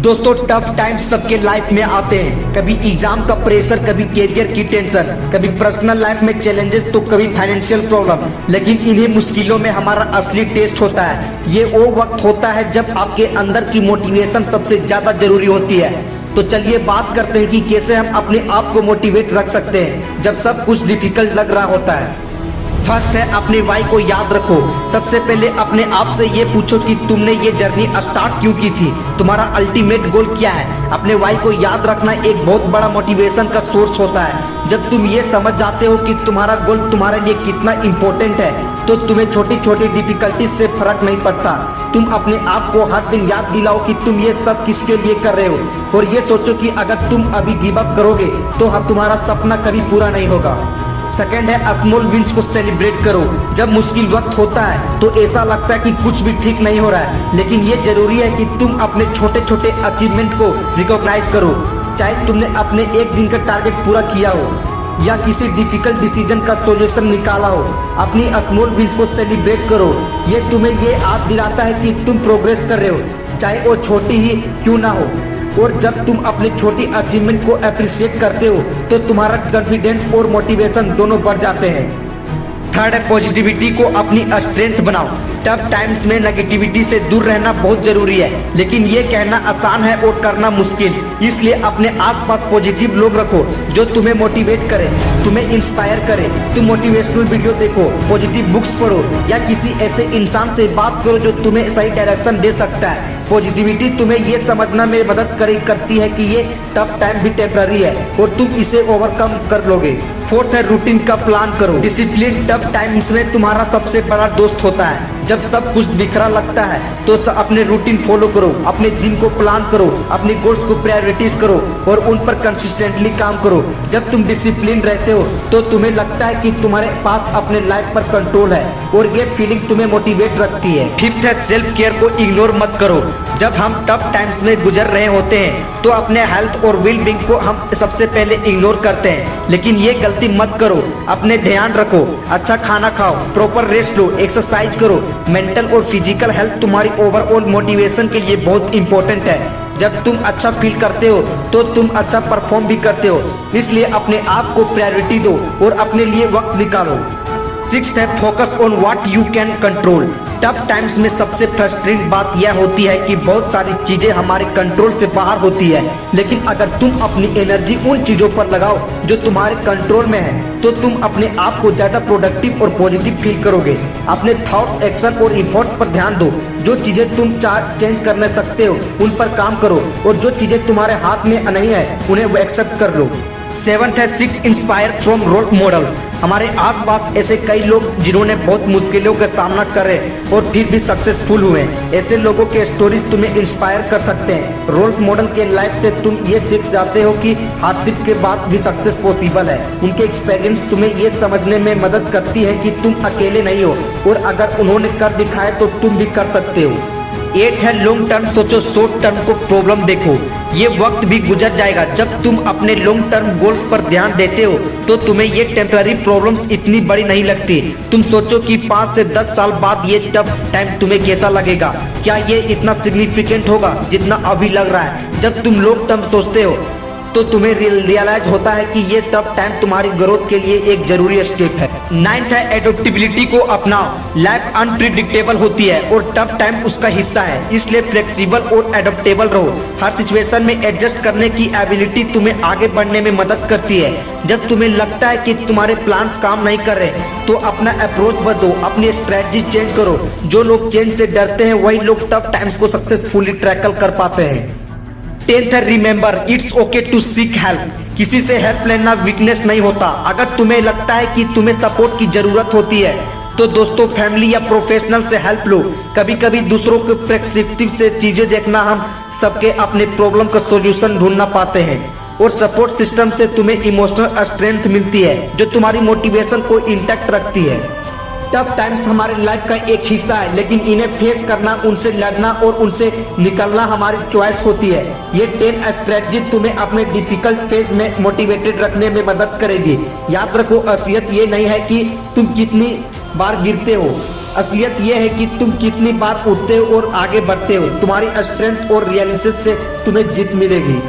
दोस्तों tough time सबके life में आते हैं। कभी एग्जाम का प्रेशर, कभी कैरियर की टेंशन, कभी पर्सनल लाइफ में चैलेंजेस, तो कभी फाइनेंशियल प्रॉब्लम। लेकिन इन्हीं मुश्किलों में हमारा असली टेस्ट होता है। ये वो वक्त होता है जब आपके अंदर की मोटिवेशन सबसे ज्यादा जरूरी होती है। तो चलिए बात करते हैं कि कैसे हम अपने आप को मोटिवेट रख सकते हैं जब सब कुछ डिफिकल्ट लग रहा होता है। फर्स्ट है, अपने वाई को याद रखो। सबसे पहले अपने आप से ये पूछो कि तुमने ये जर्नी स्टार्ट क्यों की थी, तुम्हारा अल्टीमेट गोल क्या है। अपने वाई को याद रखना एक बहुत बड़ा मोटिवेशन का सोर्स होता है। जब तुम ये समझ जाते हो कि तुम्हारा गोल तुम्हारे लिए कितना इम्पोर्टेंट है, तो तुम्हें छोटी छोटी डिफिकल्टीज से फर्क नहीं पड़ता। तुम अपने आप को हर दिन याद दिलाओ कि तुम ये सब किसके लिए कर रहे हो, और ये सोचो कि अगर तुम अभी गिव अप करोगे तो तुम्हारा सपना कभी पूरा नहीं होगा। सेकेंड है, स्मॉल विंस को सेलिब्रेट करो। जब मुश्किल वक्त होता है तो ऐसा लगता है कि कुछ भी ठीक नहीं हो रहा है, लेकिन ये जरूरी है कि तुम अपने छोटे छोटे अचीवमेंट को रिकॉग्नाइज करो। चाहे तुमने अपने एक दिन का टारगेट पूरा किया हो या किसी डिफिकल्ट डिसीजन का सॉल्यूशन निकाला हो, अपनी स्मॉल विंस को सेलिब्रेट करो। ये तुम्हें ये याद दिलाता है कि तुम प्रोग्रेस कर रहे हो, चाहे वो छोटी ही क्यों ना हो। और जब तुम अपनी छोटी अचीवमेंट को अप्रिशिएट करते हो तो तुम्हारा कॉन्फिडेंस और मोटिवेशन दोनों बढ़ जाते हैं। थर्ड है, पॉजिटिविटी को अपनी स्ट्रेंथ बनाओ। टफ टाइम्स में नेगेटिविटी से दूर रहना बहुत जरूरी है, लेकिन ये कहना आसान है और करना मुश्किल। इसलिए अपने आसपास पॉजिटिव लोग रखो जो तुम्हें मोटिवेट करे, तुम्हें इंस्पायर करे। तुम मोटिवेशनल वीडियो देखो, पॉजिटिव बुक्स पढ़ो या किसी ऐसे इंसान से बात करो जो तुम्हें सही डायरेक्शन दे सकता है। पॉजिटिविटी तुम्हें ये समझना में मदद करती है कि ये टफ टाइम भी टेम्पररी है और तुम इसे ओवरकम कर लोगे। फोर्थ है, रूटीन का प्लान करो। डिसिप्लिन टफ टाइम्स में तुम्हारा सबसे बड़ा दोस्त होता है। जब सब कुछ बिखरा लगता है तो अपने रूटीन फॉलो करो, अपने दिन को प्लान करो, अपने गोल्स को प्रायोरिटीज करो और उन पर कंसिस्टेंटली काम करो। जब तुम डिसिप्लिन रहते हो तो तुम्हें लगता है कि तुम्हारे पास अपने लाइफ पर कंट्रोल है और ये फीलिंग तुम्हें मोटिवेट रखती है। फिफ्थ है, सेल्फ केयर को इग्नोर मत करो। जब हम टफ टाइम्स में गुजर रहे होते हैं तो अपने हेल्थ और वेल बीइंग को हम सबसे पहले इग्नोर करते हैं, लेकिन ये गलती मत करो। अपने ध्यान रखो, अच्छा खाना खाओ, प्रॉपर रेस्ट लो, एक्सरसाइज करो। मेंटल और फिजिकल हेल्थ तुम्हारी ओवरऑल मोटिवेशन के लिए बहुत इंपॉर्टेंट है। जब तुम अच्छा फील करते हो तो तुम अच्छा परफॉर्म भी करते हो, इसलिए अपने आप को प्रायोरिटी दो और अपने लिए वक्त निकालो। सिक्स्थ है, focus on what you can control. Tough times में सबसे फ्रस्ट्रेटिंग बात यह होती है कि बहुत सारी चीजें हमारे कंट्रोल से बाहर होती है, लेकिन अगर तुम अपनी एनर्जी उन चीजों पर लगाओ जो तुम्हारे कंट्रोल में है तो तुम अपने आप को ज्यादा प्रोडक्टिव और पॉजिटिव फील करोगे। अपने थॉट्स, एक्शन और इफोर्ट्स पर ध्यान दो। जो चीजें तुम चेंज कर सकते हो उन पर काम करो और जो चीजें तुम्हारे हाथ में नहीं है उन्हें एक्सेप्ट कर लो। सेवंथ है, six inspire from role models. हमारे आसपास ऐसे कई लोग जिन्होंने बहुत मुश्किलों का सामना करे और फिर भी सक्सेसफुल हुए। ऐसे लोगों के स्टोरीज तुम्हें इंस्पायर कर सकते हैं। रोल मॉडल के लाइफ से तुम ये सीख जाते हो कि हार्डशिप के बाद भी सक्सेस पॉसिबल है। उनके एक्सपीरियंस तुम्हें ये समझने में मदद करती है कि तुम अकेले नहीं हो और अगर उन्होंने कर दिखाया तो तुम भी कर सकते हो। 8 है, लॉन्ग टर्म सोचो, शॉर्ट टर्म को प्रॉब्लम देखो। ये वक्त भी गुजर जाएगा। जब तुम अपने लॉन्ग टर्म गोल्स पर ध्यान देते हो तो तुम्हें ये टेम्पररी प्रॉब्लम्स इतनी बड़ी नहीं लगती। तुम सोचो कि 5 से 10 साल बाद ये टफ टाइम तुम्हें कैसा लगेगा। क्या ये इतना सिग्निफिकेंट होगा जितना अभी लग रहा है। जब तुम लॉन्ग टर्म सोचते हो तो तुम्हें रियलाइज होता है कि ये टफ टाइम तुम्हारी ग्रोथ के लिए एक जरूरी स्टेप है। 9th है, एडोप्टेबिलिटी को अपनाओ। लाइफ अनप्रिडिक्टेबल होती है और टफ टाइम उसका हिस्सा है, इसलिए फ्लेक्सिबल और एडोप्टेबल रहो। हर सिचुएशन में एडजस्ट करने की एबिलिटी तुम्हें आगे बढ़ने में मदद करती है। जब तुम्हें लगता है कि तुम्हारे प्लान्स काम नहीं कर रहे तो अपना अप्रोच बदलो, अपनी स्ट्रेटजी चेंज करो। जो लोग चेंज से डरते हैं वही लोग टफ टाइम्स को सक्सेसफुली टैकल कर पाते हैं। 10th है, remember it's okay to seek help. किसी से हेल्प लेना वीकनेस नहीं होता। अगर तुम्हें लगता है कि तुम्हें सपोर्ट की जरूरत होती है तो दोस्तों, फैमिली या प्रोफेशनल से हेल्प लो। कभी कभी दूसरों के पर्सपेक्टिव से चीजें देखना हम सबके अपने प्रॉब्लम का सॉल्यूशन ढूंढना पाते हैं, और सपोर्ट सिस्टम से तुम्हें इमोशनल स्ट्रेंथ मिलती है जो तुम्हारी मोटिवेशन को इंटैक्ट रखती है। टफ टाइम्स हमारे लाइफ का एक हिस्सा है, लेकिन इन्हें फेस करना, उनसे लड़ना और उनसे निकलना हमारी चॉइस होती है। ये 10 स्ट्रेटजी तुम्हें अपने डिफिकल्ट फेज में मोटिवेटेड रखने में मदद करेगी। याद रखो, असलियत ये नहीं है कि तुम कितनी बार गिरते हो, असलियत यह है कि तुम कितनी बार उठते हो और आगे बढ़ते हो। तुम्हारी स्ट्रेंथ और रियलिसिस से तुम्हें जीत मिलेगी।